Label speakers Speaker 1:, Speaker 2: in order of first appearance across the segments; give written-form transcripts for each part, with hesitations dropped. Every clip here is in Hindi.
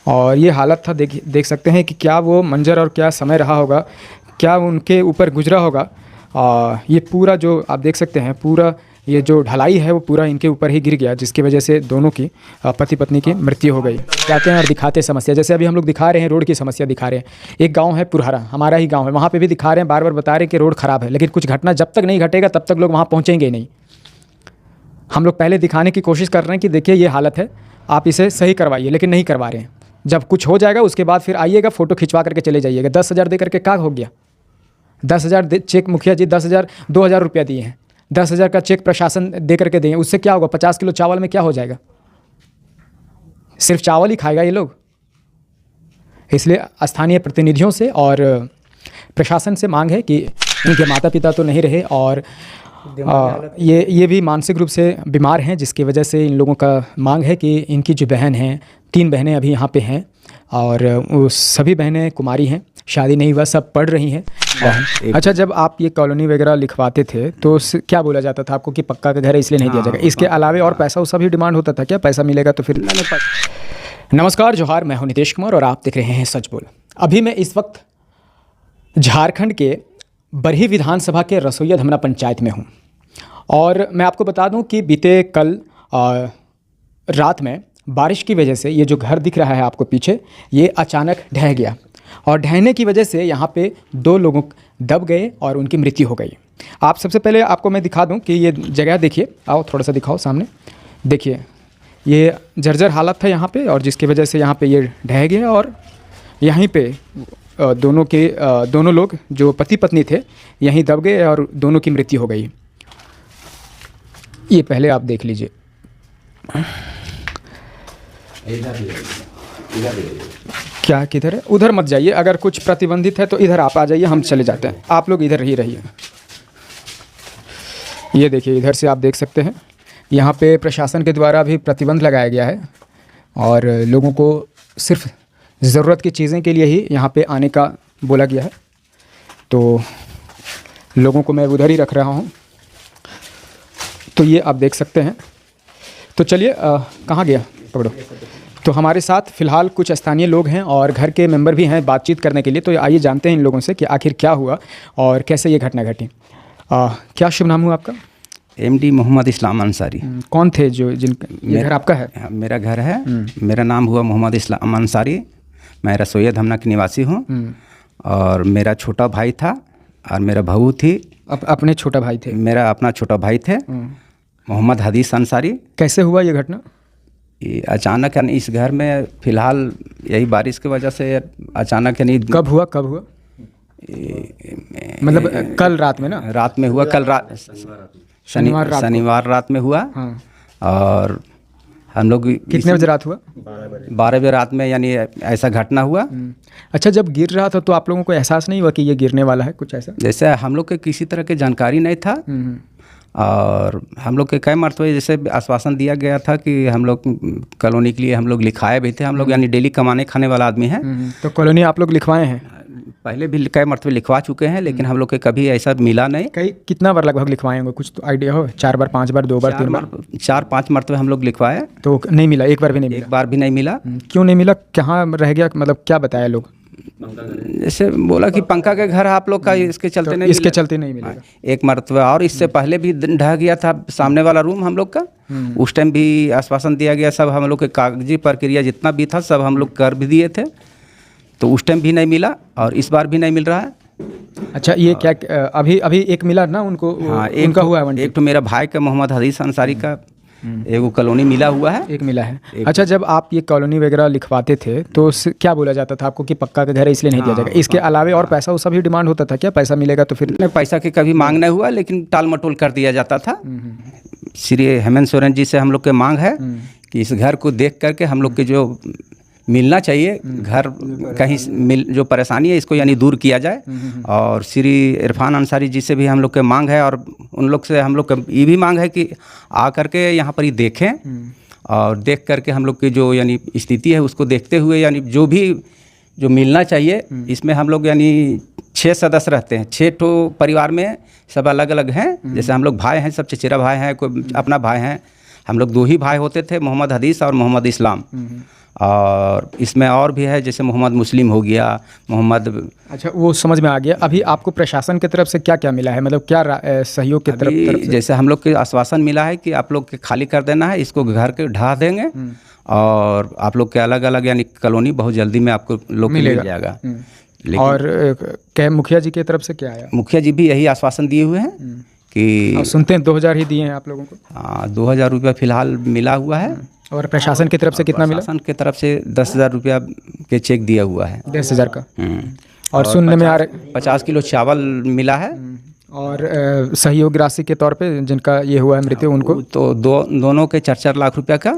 Speaker 1: और ये हालत था, देख सकते हैं कि क्या वो मंजर और क्या समय रहा होगा, क्या उनके ऊपर गुजरा होगा। ये पूरा जो आप देख सकते हैं, पूरा ये जो ढलाई है वो पूरा इनके ऊपर ही गिर गया, जिसकी वजह से दोनों की पति पत्नी की मृत्यु हो गई। जाते हैं और दिखाते समस्या, जैसे अभी हम लोग दिखा रहे हैं रोड की समस्या दिखा रहे हैं। एक गांव है पुरहरा, हमारा ही गांव है, वहाँ पे भी दिखा रहे हैं, बार बार बता रहे हैं कि रोड ख़राब है, लेकिन कुछ घटना जब तक नहीं घटेगा तब तक लोग वहाँ पहुँचेंगे ही नहीं। हम लोग पहले दिखाने की कोशिश कर रहे हैं कि देखिए ये हालत है, आप इसे सही करवाइए, लेकिन नहीं करवा रहे हैं। जब कुछ हो जाएगा उसके बाद फिर आइएगा, फ़ोटो खिंचवा करके चले जाइएगा। 10,000 दे करके क्या हो गया? 10,000 चेक मुखिया जी 10,000 2,000 रुपया दिए हैं, 10,000 का चेक प्रशासन दे करके दिए, उससे क्या होगा? 50 किलो चावल में क्या हो जाएगा? सिर्फ चावल ही खाएगा ये लोग। इसलिए स्थानीय प्रतिनिधियों से और प्रशासन से मांग है कि इनके माता पिता तो नहीं रहे और ये भी मानसिक रूप से बीमार हैं, जिसकी वजह से इन लोगों का मांग है कि इनकी जो बहन हैं, 3 बहनें अभी यहाँ पे हैं और वो सभी बहनें कुमारी हैं, शादी नहीं हुआ, सब पढ़ रही हैं। अच्छा, जब आप ये कॉलोनी वगैरह लिखवाते थे तो क्या बोला जाता था आपको कि पक्का का घर है इसलिए नहीं दिया जाएगा? इसके अलावा और पैसा उसका भी डिमांड होता था क्या? पैसा मिलेगा तो फिर? नमस्कार, जोहार, मैं हूँ नितेश कुमार और आप देख रहे हैं सच बोल। अभी मैं इस वक्त झारखंड के बरही विधानसभा के रसोइया धमना पंचायत में हूँ और मैं आपको बता दूँ कि बीते कल रात में बारिश की वजह से ये जो घर दिख रहा है आपको पीछे, ये अचानक ढह गया और ढहने की वजह से यहाँ पे 2 लोगों दब गए और उनकी मृत्यु हो गई। आप सबसे पहले आपको मैं दिखा दूं कि ये जगह देखिए, आओ थोड़ा सा दिखाओ सामने, देखिए ये जर्जर हालत था यहाँ पे और जिसकी वजह से यहाँ पे ये ढह गया और यहीं पे दोनों लोग जो पति पत्नी थे यहीं दब गए और दोनों की मृत्यु हो गई। ये पहले आप देख लीजिए। क्या किधर है? उधर मत जाइए, अगर कुछ प्रतिबंधित है तो इधर आप आ जाइए, हम चले जाते हैं, आप लोग इधर ही रहिए। ये देखिए, इधर से आप देख सकते हैं यहाँ पे प्रशासन के द्वारा भी प्रतिबंध लगाया गया है और लोगों को सिर्फ ज़रूरत की चीज़ें के लिए ही यहाँ पे आने का बोला गया है। तो लोगों को मैं उधर ही रख रहा हूँ। तो ये आप देख सकते हैं। तो चलिए, कहाँ गया? पकड़ो। तो हमारे साथ फ़िलहाल कुछ स्थानीय लोग हैं और घर के मेंबर भी हैं बातचीत करने के लिए। तो आइए जानते हैं इन लोगों से कि आखिर क्या हुआ और कैसे ये घटना घटी। क्या शुभ नाम हुआ आपका?
Speaker 2: MD मोहम्मद इस्लाम अंसारी।
Speaker 1: कौन थे जो ये घर आपका है?
Speaker 2: मेरा घर है। मेरा नाम हुआ मोहम्मद इस्लाम अंसारी। मैं रसोइया धमना की निवासी हूँ और मेरा छोटा भाई था और मेरा बहू थी।
Speaker 1: अपने छोटा भाई थे? मेरा
Speaker 2: अपना छोटा भाई थे, मोहम्मद हदीस अंसारी।
Speaker 1: कैसे हुआ ये घटना?
Speaker 2: ये अचानक, यानी इस घर में फ़िलहाल यही बारिश की वजह से अचानक, यानी
Speaker 1: कब हुआ? मतलब कल रात में ना?
Speaker 2: रात में हुआ, कल रात शनिवार रात में हुआ। हाँ। और हम लोग
Speaker 1: कितने बजे रात हुआ?
Speaker 2: 12 बजे रात में, यानी ऐसा घटना हुआ।
Speaker 1: अच्छा, जब गिर रहा था तो आप लोगों को एहसास नहीं हुआ कि ये गिरने वाला है कुछ ऐसा?
Speaker 2: जैसे हम लोग के किसी तरह की जानकारी नहीं था और हम लोग के कई मरतबा जैसे आश्वासन दिया गया था कि हम लोग कॉलोनी के लिए हम लोग लिखवाए भी थे। हम लोग यानी डेली कमाने खाने वाला आदमी है।
Speaker 1: तो कॉलोनी आप लोग लिखवाए हैं?
Speaker 2: पहले भी कई मरतबे लिखवा चुके हैं, लेकिन हम लोग के कभी ऐसा मिला नहीं।
Speaker 1: कितना बार लगभग लिखवाए होंगे, कुछ तो आइडिया हो? 4 बार, 5 बार, 2 बार, 3 बार?
Speaker 2: 4-5 मरतबे हम लोग लिखवाए
Speaker 1: तो नहीं मिला? एक बार भी नहीं मिला?
Speaker 2: एक बार भी नहीं मिला।
Speaker 1: क्यों नहीं मिला? कहाँ रह गया? मतलब क्या बताया लोग?
Speaker 2: जैसे बोला कि पंखा के घर आप लोग का इसके चलते नहीं,
Speaker 1: इसके चलते नहीं मिला।
Speaker 2: एक मरतबा और इससे पहले भी ढह गया था सामने वाला रूम हम लोग का। उस टाइम भी आश्वासन दिया गया, सब हम लोग के कागजी प्रक्रिया जितना भी था सब हम लोग कर भी दिए थे, तो उस टाइम भी नहीं मिला और इस बार भी नहीं मिल रहा है।
Speaker 1: अच्छा, ये क्या अभी एक मिला ना उनको?
Speaker 2: हाँ, उनका हुआ है। एक तो मेरा भाई का मोहम्मद हदीस अंसारी का एगो कॉलोनी मिला हुआ है।
Speaker 1: एक मिला है। अच्छा, जब आप ये कॉलोनी वगैरह लिखवाते थे तो क्या बोला जाता था आपको कि पक्का का घर है इसलिए नहीं दिया जाएगा? इसके अलावा और पैसा उसका भी डिमांड होता था क्या? पैसा मिलेगा तो फिर?
Speaker 2: नहीं, पैसा की कभी मांग नहीं हुआ, लेकिन टाल मटोल कर दिया जाता था। श्री हेमंत सोरेन जी से हम लोग के मांग है कि इस घर को देख करके हम लोग के जो मिलना चाहिए घर कहीं जो परेशानी है इसको यानी दूर किया जाए। और श्री इरफान अंसारी जी से भी हम लोग के मांग है और उन लोग से हम लोग का ये भी मांग है कि आ करके यहाँ पर ही देखें और देख करके हम लोग की जो यानी स्थिति है उसको देखते हुए यानी जो मिलना चाहिए। इसमें हम लोग यानी 6 सदस्य रहते हैं, 6 ठो परिवार में, सब अलग अलग हैं। जैसे हम लोग भाई हैं, सब चचेरा भाई हैं, कोई अपना भाई हैं। हम लोग 2 ही भाई होते थे, मोहम्मद हदीस और मोहम्मद इस्लाम। और इसमें और भी है, जैसे मोहम्मद मुस्लिम हो गया, मोहम्मद।
Speaker 1: अच्छा, वो समझ में आ गया। अभी आपको प्रशासन की तरफ से क्या क्या मिला है, मतलब क्या सहयोग की तरफ से?
Speaker 2: जैसे हम लोग के आश्वासन मिला है कि आप लोग के खाली कर देना है, इसको घर के ढा देंगे और आप लोग के अलग अलग यानी कॉलोनी बहुत जल्दी में आपको लोग मिल जाएगा।
Speaker 1: और क्या मुखिया जी की तरफ से क्या आया?
Speaker 2: मुखिया जी भी यही आश्वासन दिए हुए हैं कि
Speaker 1: सुनते हैं 2000 ही दिए हैं आप लोगों को।
Speaker 2: 2000 रुपया फिलहाल मिला हुआ है।
Speaker 1: और प्रशासन की तरफ से कितना मिला?
Speaker 2: प्रशासन की तरफ से 10,000 रुपया के चेक दिया हुआ है।
Speaker 1: 10,000 का। और सुनने में आ रहा
Speaker 2: 50 किलो चावल मिला है।
Speaker 1: और सहयोग राशि के तौर पे जिनका ये हुआ है मृत्यु, उनको
Speaker 2: तो दोनों के 4-4 लाख रुपया का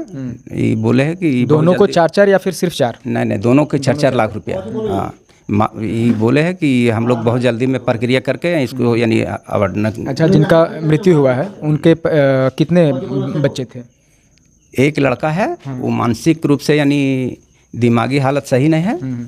Speaker 2: ये बोले हैं कि
Speaker 1: दोनों को 4-4 या फिर सिर्फ 4?
Speaker 2: नहीं, दोनों के 4-4 लाख रुपया। हाँ, ये बोले हैं कि हम लोग बहुत जल्दी में प्रक्रिया करके इसको यानी आवंटन।
Speaker 1: अच्छा, जिनका मृत्यु हुआ है उनके कितने बच्चे थे?
Speaker 2: एक लड़का है, वो मानसिक रूप से यानी दिमागी हालत सही नहीं है।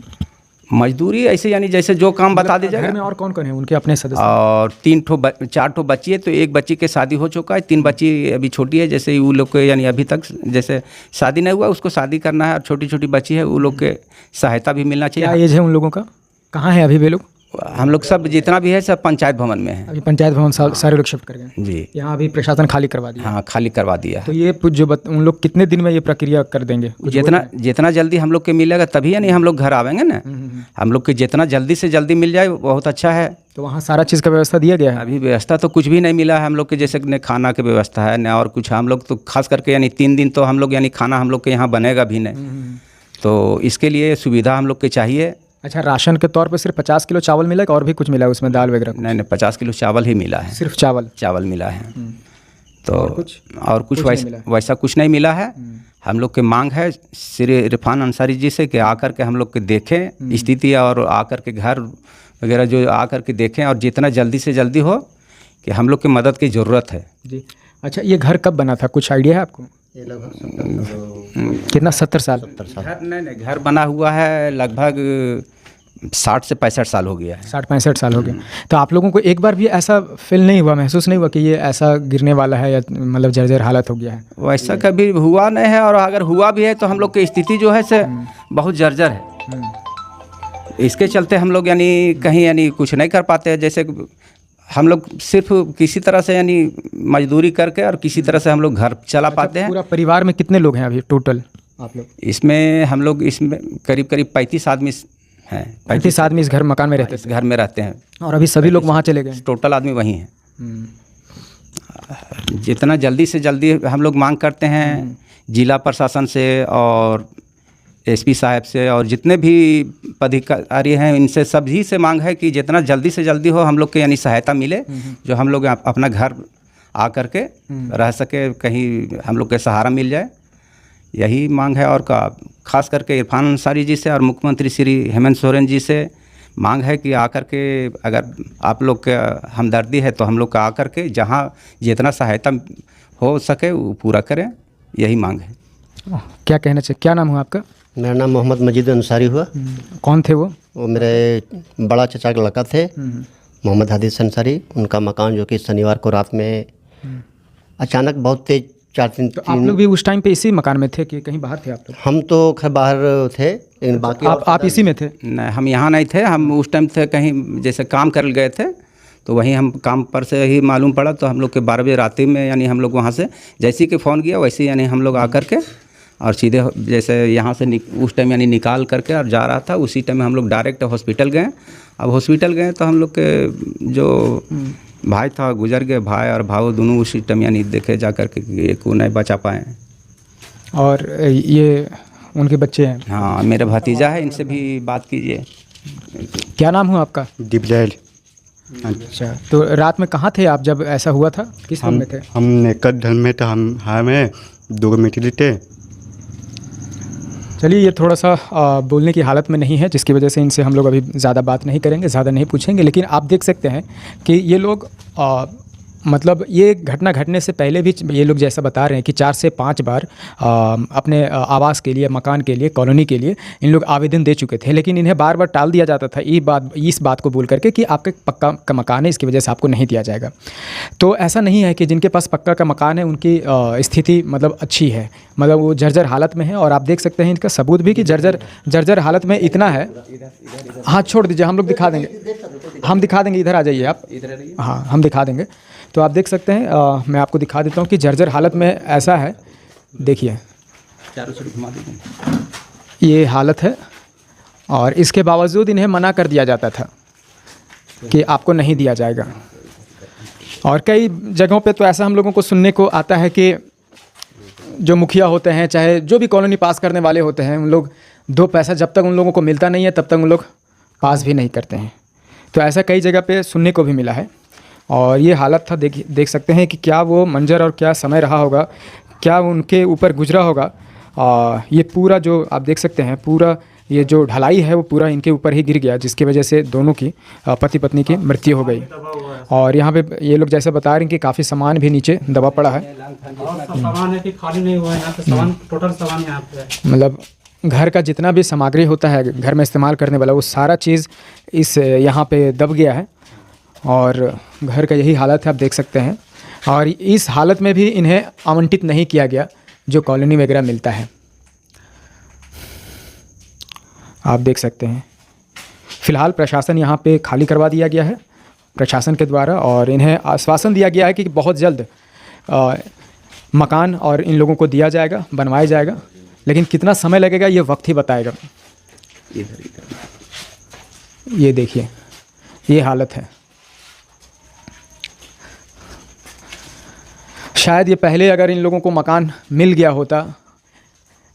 Speaker 2: मजदूरी ऐसे यानी जैसे जो काम बता दीजिए।
Speaker 1: घर में और कौन कौन है उनके अपने सदस्य?
Speaker 2: और 4 ठो बच्ची है, तो एक बच्ची के शादी हो चुका है, 3 बच्ची अभी छोटी है। जैसे वो लोग के यानी अभी तक जैसे शादी नहीं हुआ, उसको शादी करना है, और छोटी छोटी बच्ची है, वो लोग के सहायता भी मिलना चाहिए।
Speaker 1: क्या एज है उन लोगों का? कहाँ है अभी वे लोग?
Speaker 2: हम लोग सब जितना भी है सब पंचायत भवन में है।
Speaker 1: अभी पंचायत भवन सारे लोग शिफ्ट कर गए
Speaker 2: जी।
Speaker 1: यहाँ अभी प्रशासन खाली करवा दिया?
Speaker 2: हाँ, खाली करवा दिया है।
Speaker 1: तो ये जो उन लोग कितने दिन में ये प्रक्रिया कर देंगे?
Speaker 2: जितना जल्दी हम लोग के मिलेगा तभी यानी हम लोग घर आवेंगे ना। हम लोग के जितना जल्दी से जल्दी मिल जाए बहुत अच्छा है।
Speaker 1: तो वहाँ सारा चीज़ का व्यवस्था दिया गया है?
Speaker 2: अभी व्यवस्था तो कुछ भी नहीं मिला है हम लोग के, जैसे न खाना की व्यवस्था है न और कुछ। हम लोग तो खास करके यानी 3 दिन तो हम लोग यानी खाना हम लोग के यहाँ बनेगा भी नहीं। तो इसके लिए सुविधा हम लोग के चाहिए।
Speaker 1: अच्छा, राशन के तौर पे सिर्फ 50 किलो चावल मिला और भी कुछ मिला उसमें, दाल वगैरह? नहीं,
Speaker 2: 50 किलो चावल ही मिला है।
Speaker 1: सिर्फ चावल मिला है।
Speaker 2: तो और कुछ वैसा कुछ नहीं मिला है। हम लोग के मांग है श्री इरफान अंसारी जी से कि आकर के हम लोग के देखें स्थिति, और आकर के घर वगैरह जो आकर के देखें, और जितना जल्दी से जल्दी हो कि हम लोग की मदद की ज़रूरत है
Speaker 1: जी। अच्छा, ये घर कब बना था, कुछ आइडिया है आपको? कितना? 70 साल?
Speaker 2: घर नहीं, घर बना हुआ है लगभग 60 से 65 साल हो गया है।
Speaker 1: 60-65 साल हो गए। तो आप लोगों को एक बार भी ऐसा फील नहीं हुआ, महसूस नहीं हुआ कि ये ऐसा गिरने वाला है या मतलब जर्जर हालत हो गया है?
Speaker 2: वैसा कभी हुआ नहीं है, और अगर हुआ भी है तो हम लोग की स्थिति जो है से बहुत जर्जर है। इसके चलते हम लोग यानी कहीं यानी कुछ नहीं कर पाते हैं। जैसे हम लोग सिर्फ किसी तरह से यानी मजदूरी करके और किसी तरह से हम लोग घर चला पाते हैं।
Speaker 1: पूरा परिवार में कितने लोग हैं अभी टोटल आप लोग?
Speaker 2: इसमें हम लोग इसमें करीब 35 आदमी हैं।
Speaker 1: 35 आदमी इस मकान में रहते हैं?
Speaker 2: घर में रहते हैं।
Speaker 1: और अभी सभी लोग वहाँ चले गए?
Speaker 2: टोटल आदमी वहीं हैं। जितना जल्दी से जल्दी हम लोग मांग करते हैं जिला प्रशासन से और एसपी साहब से, और जितने भी पदाधिकारी हैं इनसे सभी से मांग है कि जितना जल्दी से जल्दी हो हम लोग के यानी सहायता मिले, जो हम लोग अपना घर आ कर के रह सके, कहीं हम लोग के सहारा मिल जाए, यही मांग है। और खास करके इरफान अंसारी जी से और मुख्यमंत्री श्री हेमंत सोरेन जी से मांग है कि आकर के अगर आप लोग के हमदर्दी है तो हम लोग का आकर के जहाँ जितना सहायता हो सके वो पूरा करें, यही मांग है।
Speaker 1: क्या कहना चाहिए? क्या नाम हुआ आपका?
Speaker 3: मेरा नाम मोहम्मद मजीद अंसारी हुआ।
Speaker 1: कौन थे वो?
Speaker 3: वो मेरे बड़ा चचा का लड़का थे, मोहम्मद हादिस अंसारी। उनका मकान जो कि शनिवार को रात में अचानक बहुत तेज 4-3।
Speaker 1: तो आप लोग भी उस टाइम पे इसी मकान में थे कि कहीं बाहर थे आप लोग?
Speaker 3: हम तो खैर बाहर थे, लेकिन बाकी
Speaker 1: आप इसी में थे?
Speaker 2: नहीं, हम यहाँ नहीं थे। हम उस टाइम थे कहीं जैसे काम कर गए थे, तो वहीं हम काम पर से ही मालूम पड़ा। तो हम लोग के 12 बजे रात में यानी हम लोग वहाँ से जैसे कि फ़ोन किया वैसे यानी हम लोग आकर के और सीधे जैसे यहाँ से उस टाइम यानी निकाल करके और जा रहा था, उसी टाइम हम लोग डायरेक्ट हॉस्पिटल गए। अब हॉस्पिटल गए तो हम लोग के जो भाई था गुजर गए, भाई और भाव दोनों उसी टाइम यानी देखे जा कर के एक को नहीं बचा पाए।
Speaker 1: और ये उनके बच्चे हैं?
Speaker 2: हाँ, मेरा भतीजा है, इनसे भी बात कीजिए।
Speaker 1: क्या नाम हुआ आपका?
Speaker 4: दीपजैल।
Speaker 1: अच्छा, तो रात में कहाँ थे आप जब ऐसा हुआ था? किस रूम में थे?
Speaker 4: हम नेकद धन में था, हमें 2 मिनट थे।
Speaker 1: चलिए, ये थोड़ा सा बोलने की हालत में नहीं है, जिसकी वजह से इनसे हम लोग अभी ज़्यादा बात नहीं करेंगे, ज़्यादा नहीं पूछेंगे। लेकिन आप देख सकते हैं कि ये लोग मतलब ये घटना घटने से पहले भी ये लोग जैसा बता रहे हैं कि 4 से 5 बार अपने आवास के लिए, मकान के लिए, कॉलोनी के लिए इन लोग आवेदन दे चुके थे, लेकिन इन्हें बार बार टाल दिया जाता था इस बात को बोल करके कि आपका पक्का का मकान है, इसकी वजह से आपको नहीं दिया जाएगा। तो ऐसा नहीं है कि जिनके पास पक्का का मकान है उनकी स्थिति मतलब अच्छी है, मतलब वो जर्जर हालत में है। और आप देख सकते हैं इनका सबूत भी कि जर्जर हालत में इतना है। हाँ छोड़ दीजिए, हम लोग दिखा देंगे, हम दिखा देंगे, इधर आ जाइए आप, हाँ हम दिखा देंगे। तो आप देख सकते हैं, मैं आपको दिखा देता हूँ कि जर्जर हालत में ऐसा है, देखिए ये हालत है। और इसके बावजूद इन्हें मना कर दिया जाता था कि आपको नहीं दिया जाएगा। और कई जगहों पे तो ऐसा हम लोगों को सुनने को आता है कि जो मुखिया होते हैं, चाहे जो भी कॉलोनी पास करने वाले होते हैं, उन लोग 2 पैसा जब तक उन लोगों को मिलता नहीं है तब तक उन लोग पास भी नहीं करते हैं। तो ऐसा कई जगह पे सुनने को भी मिला है। और ये हालत था, देख सकते हैं कि क्या वो मंजर और क्या समय रहा होगा, क्या उनके ऊपर गुजरा होगा। ये पूरा जो आप देख सकते हैं, पूरा ये जो ढलाई है वो पूरा इनके ऊपर ही गिर गया, जिसकी वजह से दोनों की पति पत्नी की मृत्यु हो गई। और यहाँ पे ये लोग जैसे बता रहे हैं कि काफ़ी सामान भी नीचे दबा पड़ा है,
Speaker 5: सामान है कि खाली नहीं हुआ है यहाँ पे, सामान टोटल सामान यहाँ पे है।
Speaker 1: मतलब घर का जितना भी सामग्री होता है घर में इस्तेमाल करने वाला, वो सारा चीज़ इस यहाँ पे दब गया है। और घर का यही हालत है, आप देख सकते हैं। और इस हालत में भी इन्हें आवंटित नहीं किया गया जो कॉलोनी वगैरह मिलता है, आप देख सकते हैं। फ़िलहाल प्रशासन यहाँ पे खाली करवा दिया गया है प्रशासन के द्वारा, और इन्हें आश्वासन दिया गया है कि बहुत जल्द मकान और इन लोगों को दिया जाएगा, बनवाया जाएगा। लेकिन कितना समय लगेगा ये वक्त ही बताएगा। ये देखिए, ये हालत है। शायद ये पहले अगर इन लोगों को मकान मिल गया होता,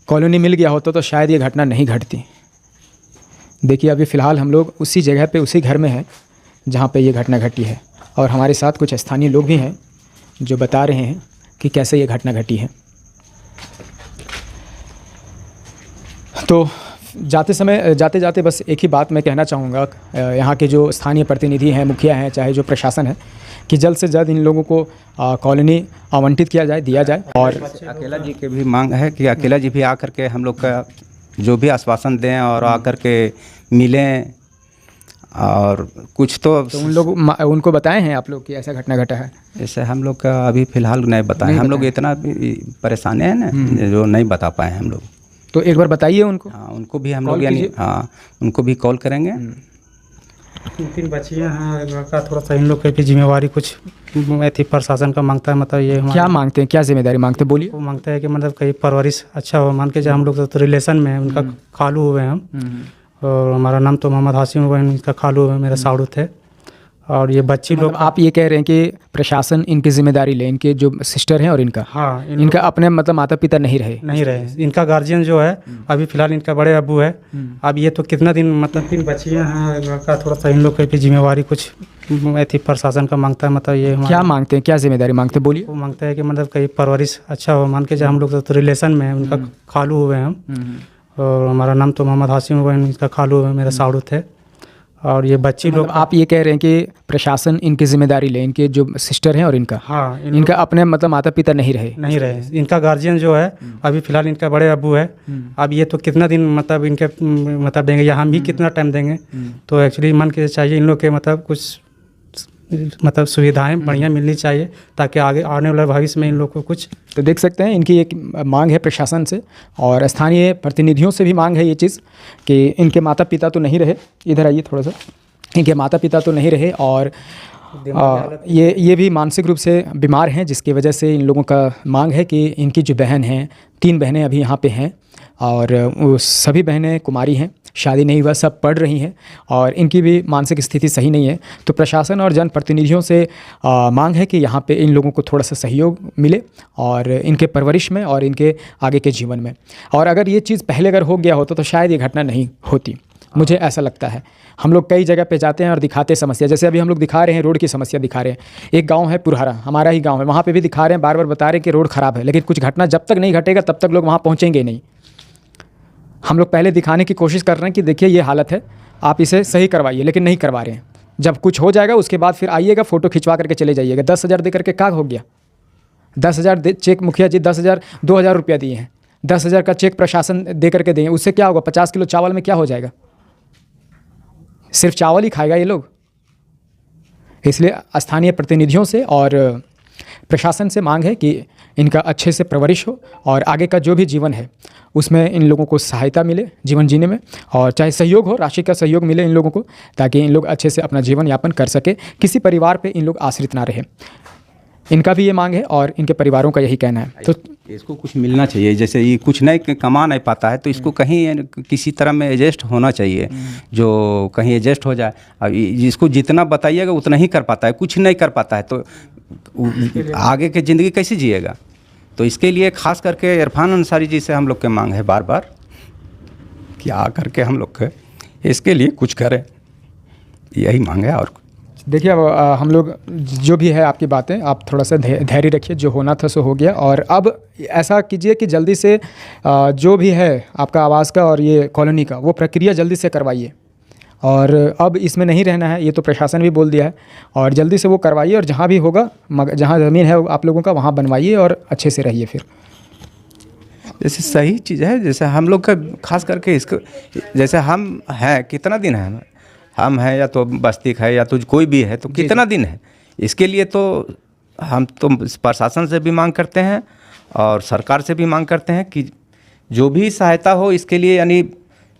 Speaker 1: कॉलोनी मिल गया होता, तो शायद ये घटना नहीं घटती। देखिए अभी फ़िलहाल हम लोग उसी जगह पे, उसी घर में हैं जहाँ पे ये घटना घटी है। और हमारे साथ कुछ स्थानीय लोग भी हैं जो बता रहे हैं कि कैसे ये घटना घटी है। तो जाते जाते बस एक ही बात मैं कहना चाहूँगा, यहाँ के जो स्थानीय प्रतिनिधि हैं, मुखिया हैं, चाहे जो प्रशासन है, कि जल्द से जल्द इन लोगों को कॉलोनी आवंटित किया जाए, दिया जाए। और
Speaker 2: अकेला जी की भी मांग है कि अकेला जी भी आकर के हम लोग का जो भी आश्वासन दें और आकर के मिलें। और कुछ तो
Speaker 1: उन लोग उनको बताए हैं आप लोग कि ऐसा घटना घटा है?
Speaker 2: ऐसे हम लोग का अभी फ़िलहाल नहीं बताएं, हम लोग इतना परेशान हैं ना जो नहीं बता पाए हम लोग।
Speaker 1: तो एक बार बताइए उनको।
Speaker 2: हाँ, उनको भी हम लोग यानी हाँ उनको भी कॉल करेंगे।
Speaker 5: 3 बच्चियाँ हैं, लड़का, थोड़ा सा इन लोग की भी जिम्मेवारी कुछ थी, प्रशासन का मांगता है। मतलब ये
Speaker 1: क्या मांगते हैं, क्या जिम्मेदारी मांगते हैं, बोलिए।
Speaker 5: वो मांगता है कि मतलब कहीं परवरिश अच्छा हो। मान के जो हम लोग तो रिलेशन में है, उनका खालू हुए हैं हम, और हमारा नाम तो मोहम्मद हाशिम हुआ है, इनका खालू हुए मेरा साड़ू थे। और ये बच्ची लोग,
Speaker 1: आप ये कह रहे हैं कि प्रशासन इनकी जिम्मेदारी ले, इनके जो सिस्टर हैं और इनका,
Speaker 5: हाँ
Speaker 1: इनका अपने मतलब माता पिता नहीं रहे।
Speaker 5: इनका गार्जियन जो है अभी फ़िलहाल इनका बड़े अब्बू है। अब ये तो कितना दिन, मतलब 3 बच्चियाँ हैं, लड़का, थोड़ा सा इन लोग की भी जिम्मेवारी कुछ थी, प्रशासन का मांगता है। मतलब ये
Speaker 1: क्या मांगते हैं, क्या जिम्मेदारी मांगते हैं, बोलिए।
Speaker 5: वो मांगता है कि मतलब कहीं परवरिश अच्छा हो। मान के जो हम लोग तो रिलेशन में है, उनका खालू हुए हैं हम, और हमारा नाम तो मोहम्मद हाशिम हुआ है, इनका खालू हुए मेरा साड़ू थे। और ये बच्ची लोग,
Speaker 1: आप ये कह रहे हैं कि प्रशासन इनकी जिम्मेदारी ले, इनके जो सिस्टर हैं और इनका,
Speaker 5: हाँ
Speaker 1: इनका अपने मतलब माता पिता नहीं रहे।
Speaker 5: इनका गार्जियन जो है अभी फ़िलहाल इनका बड़े अब्बू है। अब ये तो कितना दिन मतलब इनके मतलब देंगे, या हम भी कितना टाइम देंगे। तो एक्चुअली मन के चाहिए इन लोग के मतलब कुछ मतलब सुविधाएं बढ़िया मिलनी चाहिए, ताकि आगे आने वाले भविष्य में इन लोग को कुछ।
Speaker 1: तो देख सकते हैं इनकी एक मांग है प्रशासन से, और स्थानीय प्रतिनिधियों से भी मांग है ये चीज़ कि इनके माता पिता तो नहीं रहे। इधर आइए थोड़ा सा। इनके माता पिता तो नहीं रहे, और ये भी मानसिक रूप से बीमार हैं, जिसकी वजह से इन लोगों का मांग है कि इनकी जो बहन हैं, 3 बहनें अभी यहाँ पे हैं, और वो सभी बहनें कुमारी हैं, शादी नहीं हुआ, सब पढ़ रही हैं, और इनकी भी मानसिक स्थिति सही नहीं है। तो प्रशासन और जनप्रतिनिधियों से मांग है कि यहाँ पे इन लोगों को थोड़ा सा सहयोग मिले, और इनके परवरिश में और इनके आगे के जीवन में। और अगर ये चीज़ पहले अगर हो गया होता तो शायद ये घटना नहीं होती, मुझे ऐसा लगता है। हम लोग कई जगह पे जाते हैं और दिखाते समस्या, जैसे अभी हम लोग दिखा रहे हैं, रोड की समस्या दिखा रहे हैं। एक गांव है पुरहरा, हमारा ही गांव है, वहाँ पे भी दिखा रहे हैं, बार बार बता रहे हैं कि रोड ख़राब है, लेकिन कुछ घटना जब तक नहीं घटेगा तब तक लोग वहाँ पहुँचेंगे नहीं। हम लोग पहले दिखाने की कोशिश कर रहे हैं कि देखिए ये हालत है, आप इसे सही करवाइए, लेकिन नहीं करवा रहे हैं। जब कुछ हो जाएगा उसके बाद फिर आइएगा, फ़ोटो खिंचवा करके चले जाइएगा। 10,000 दे करके क्या हो गया? 10,000 चेक मुखिया जी 10,000 2,000 रुपया दिए हैं, 10,000 का चेक प्रशासन दे करके देंगे, उससे क्या होगा? 50 किलो चावल में क्या हो जाएगा? सिर्फ चावल ही खाएगा ये लोग। इसलिए स्थानीय प्रतिनिधियों से और प्रशासन से मांग है कि इनका अच्छे से परवरिश हो और आगे का जो भी जीवन है उसमें इन लोगों को सहायता मिले जीवन जीने में, और चाहे सहयोग हो, राशि का सहयोग मिले इन लोगों को, ताकि इन लोग अच्छे से अपना जीवन यापन कर सके, किसी परिवार पे इन लोग आश्रित ना रहे। इनका भी ये मांग है और इनके परिवारों का यही कहना है। तो
Speaker 2: इसको कुछ मिलना चाहिए, जैसे ये कुछ नहीं कमा नहीं पाता है तो इसको कहीं किसी तरह में एडजस्ट होना चाहिए, जो कहीं एडजस्ट हो जाए। अब इसको जितना बताइएगा उतना ही कर पाता है, कुछ नहीं कर पाता है तो आगे की ज़िंदगी कैसे जिएगा? तो इसके लिए खास करके इरफान अंसारी जी से हम लोग के मांग है बार बार कि आ करके हम लोग के इसके लिए कुछ करें, यही मांग है। और
Speaker 1: देखिए अब हम लोग जो भी है आपकी बातें, आप थोड़ा सा धैर्य रखिए, जो होना था सो हो गया, और अब ऐसा कीजिए कि जल्दी से जो भी है आपका आवास का और ये कॉलोनी का वो प्रक्रिया जल्दी से करवाइए, और अब इसमें नहीं रहना है, ये तो प्रशासन भी बोल दिया है, और जल्दी से वो करवाइए, और जहाँ भी होगा जहाँ ज़मीन है आप लोगों का वहाँ बनवाइए और अच्छे से रहिए। फिर
Speaker 2: जैसे सही चीज़ है, जैसे हम लोग का खास करके इसको, जैसे हम हैं कितना दिन है, हम हैं या तो बस्ती है या तो कोई भी है, तो कितना दिन है, इसके लिए तो हम तो प्रशासन से भी मांग करते हैं और सरकार से भी मांग करते हैं कि जो भी सहायता हो इसके लिए, यानी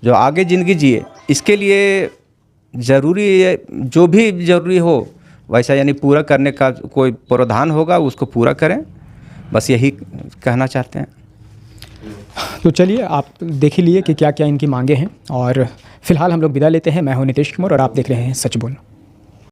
Speaker 2: जो आगे ज़िंदगी जिए इसके लिए ज़रूरी है, जो भी ज़रूरी हो वैसा यानी पूरा करने का कोई प्रावधान होगा उसको पूरा करें, बस यही कहना चाहते हैं।
Speaker 1: तो चलिए आप देख ही लिए कि क्या क्या इनकी मांगे हैं, और फिलहाल हम लोग विदा लेते हैं। मैं हूं नितेश कुमार और आप देख रहे हैं सच बोल।